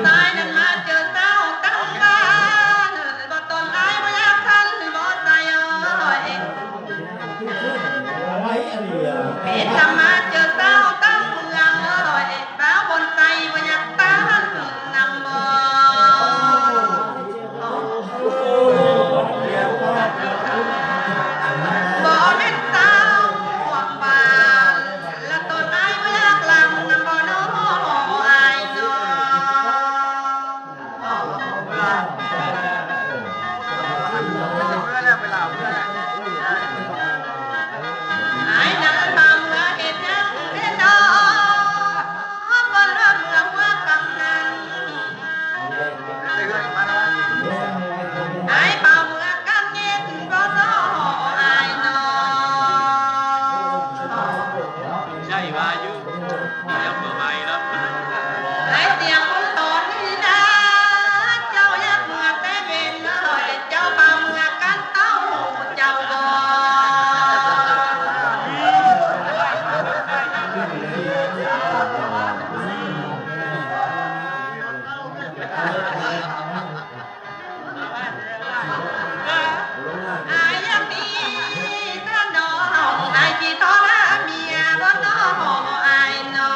ตายนั้นมาเจอเจ้าตั้งบ้านบ่ตนอายบ่อยากทันบ่ใจเป็นธรรมาเจอเจ้าตั้งเมืองสาวบนใจบ่อยากต้านนำบ่บ่แม่นสาวห่วงบานและตนอายบ่อยากลำนำบ่น้ออายน้ออายนั่งมาเมื่อเห็นยังเห็นน้อบ่เริ่มเมื่อว่ากำนันอายเป่าเมื่อกำเนิดบ่น้ออายน้อ ใช่ว่าอยู่ยังเมื่อใหม่แล้ว ไอ้เตียงคนตอนนี้นะเจ้าอยากเมื่อแต่เป็นเลยเจ้าเป่าเมื่อกันเต้าเจ้าบ่อายยังมีท่านน้องอายจีทอดเมียบ่น้ออายน้อ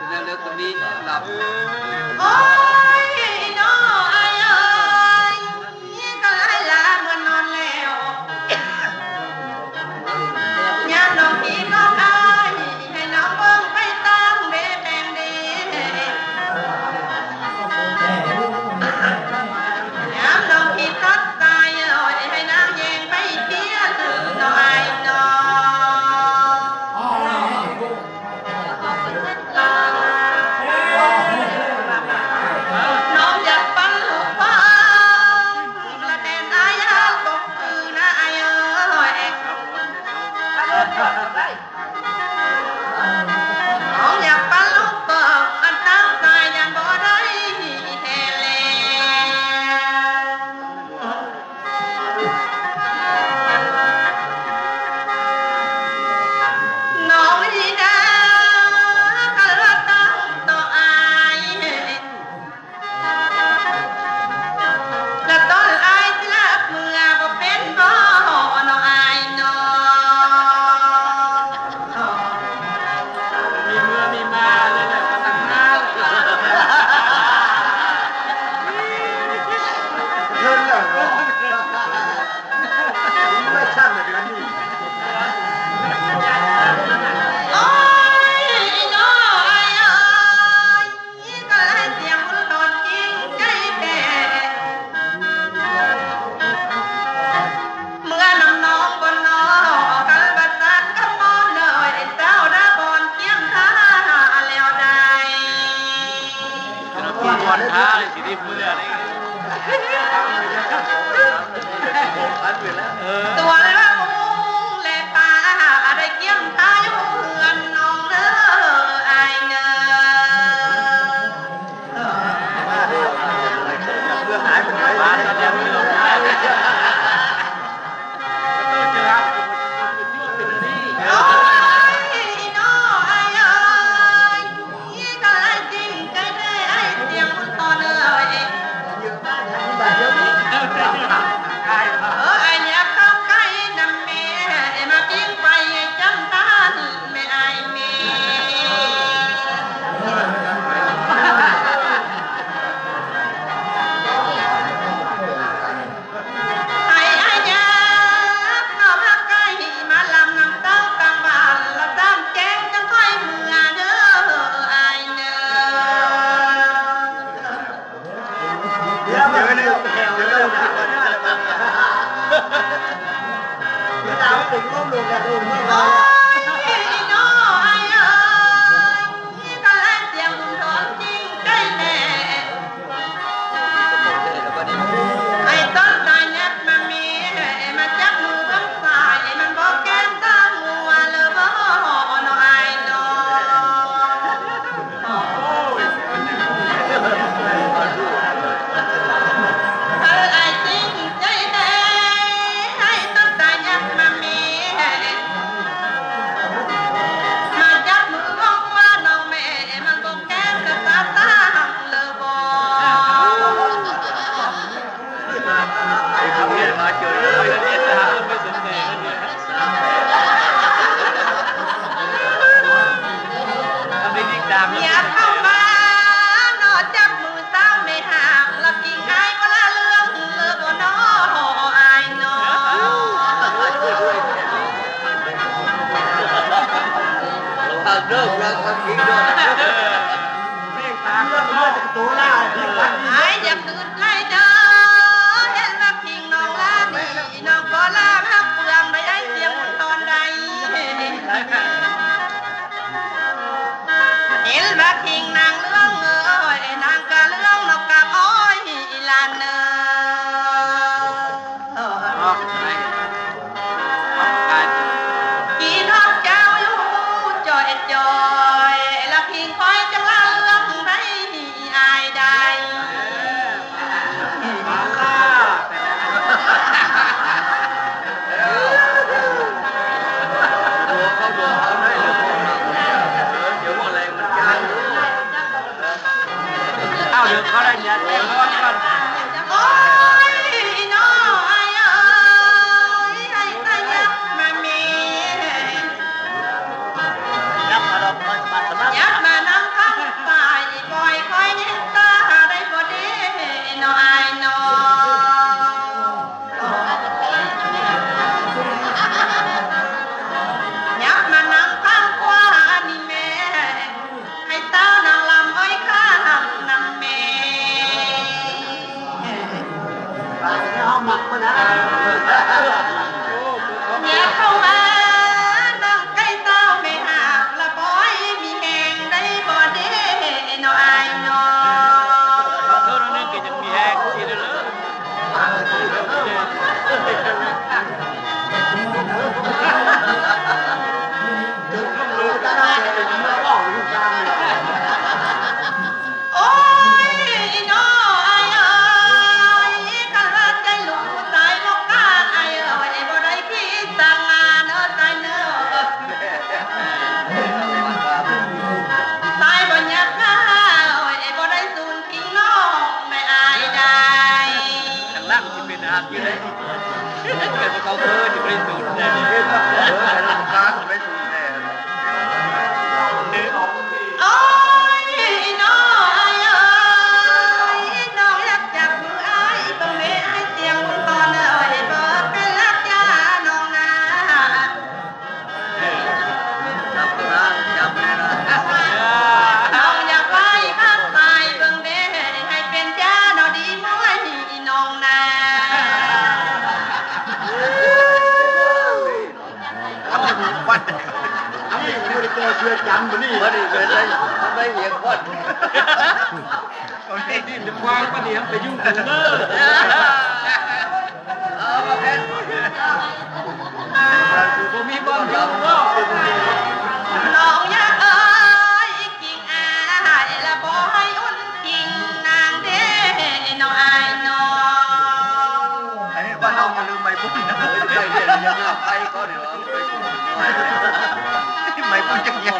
เรื่องตรงนี้หลับ โอ้ยน้ออายเอ้ยก็หลายลาเมื่อนอนแล้วยามน้องพี่น้องอายให้น้องเบิ่งไปตามเด้แปลงเด้ยามน้องพี่ตัดตายให้นางแยงไปเที่ยวน้ออายน้อ น้องอยากปั้นลูกฟังและแต่นายอยากตกคือนะไอ้เอ้ยน้องอยากปั้นลูกเปิดอันตั้งใจยันบ่ได้แท้แล้วน้องดีนะก็รักตั้งต่ออาย และต้นอายที่ลับเมื่อบ่เป็นบ่น้องอายน้อ มีเมื่อมีมาเลยนะตั้งหน้าเลย เงินเหรอไม่ช่างเลยนะนี่ โอ้ยน้ออายเอ้ยก็ให้เสียงมันโดนจริงใจแท้เมื่อน้ำน้องบนน้อกันบัดตัดกันบ่เลยเจ้าดาบอนเกียงท่าแล้วได้ เราพูดวันท้าเลยสิที่เมื่อนี่อันเป็นแล้วตัวละมุงและตาได้เกี่ยมตาอยู่เงินน้องเด้ออายเด้อ เพื่อหายไปไหน บ้านเราจะมีลมหายก็ต้องเจอครับเป็นนี่ โอ้ยน้ออายเอ้ยก็ได้จริงใจแท้ไอ้เสียงมันตอนเอ้ย แต่เดี๋ยวนี้ ใกล้ ไอ้เนี่ยเข้าใกล้นำแม่มาปิ้งไปจำตานแม่อายแม่ ไอ้อายาเข้ามาใกล้มาลำนำเต้ากลางบ้านละตามแจ้งจังค่อยเมื่อเด้ออายเด้อ เดี๋ยวเลยเดี๋ยวเลยดาวถึงร่มลงแล้วลงเมื่อไหร่ โอ้ยน้อไอ้เอ้ยก็แลเสียงตอนจริงใจแท้ไอ้ต้นตายแนบมามีมาจับมือข้างซ้ายมันบอกแก้มตามัวเลยบ่น้อไอ้น้อ ถ้าไอ้จริงใจแท้ให้ต้นตายแนบมา เลิกแล้วก็ทิ้งด้วย เมฆตาเรื่องเมื่อจะตัวล่าที่วัด ไอ้อยากตื่นไล่เด้อเห็นว่าพิงน้องลาดีน้องก็ลาพักเปลืองได้ไอ้เสียงตอนใดเห็นว่าพิงนางเรื่องเอ้ยนางกะเรื่องนกกะอ้อยลานเนอ กี่น้องเจ้าอยู่จอยจอยละพิงคอยจังละเรื่องได้อายใด มาล่าดูเขาได้เลยเดี๋ยวอะไรมันยากเอาเดี๋ยวเขาได้ยัดเดี๋ยวก่อน โอ้ยน้อยเอ้ยให้ตายักมามี ยักษ์มาดอกคอยสะบัดสะบัด ยักมานั่งข้างฝ่ายปล่อยคอยเห็นตาได้บ่ดีน้อยน้อยักมานั่งข้างขวานี่แม่ให้ตานางลำไว้ข้างนำแม่ ไปในห้องหมักมานะ อย่าเข้ามานั่งใกล้เต้าไม่หากละปอยมีแหงได้บ่เด้น้อยน้อ เธอเราเนี่ยก็ยังมีแห้งทีเดียวเลย ดูตาหน้าเป็นเมื่อบอกอยู่กลางเลย โอ้ยน้อยเอ้ยข้าราชใจลูกตายบ่กล้าไอ้เอ้ยบ่ได้คิดสั่งงานเอ้อตายเน้อตายบ่ยักหน้าเอ้ยบ่ได้สูญทิ้งน้องไม่อายได้ ทางล่างที่เป็นอาอยู่เลยเกิดเขาเพิ่มที่บริสุทธิ์เนี่ยการบริสุทธิ์เนี่ย โอ้ยน้อยเอ้ยน้องอยากจับมืออ้ายตรงนี้ให้เสียงตอนเอ้ยเบิดเป็นรักยาน้องนา จับนะจับนะ น้องอยากไปข้างตายเบิ่งเด้ให้เป็นจ้าน้องดีมั้ยน้องนา ทำให้หูควัน นี่ไม่ได้แก้เชื่อจำมันนี่ วันนี้เป็นไรทำไมเหียงควันโอเคนี่จะวางประเดี๋ยวไปยุ่งกันเนอะเอามาแค่กูมีบ้องยุ่งเนาะ น้องอยากเอ้ยกิ่งอายละบ่ให้อุ่นกิ่งนางเด้น้องอายน้อง ไอ้บ้านเราอย่าลืมไม่พุ่งนะไปเรียนยังไปก็เดี๋ยวไปไม่พุ่งจังยัง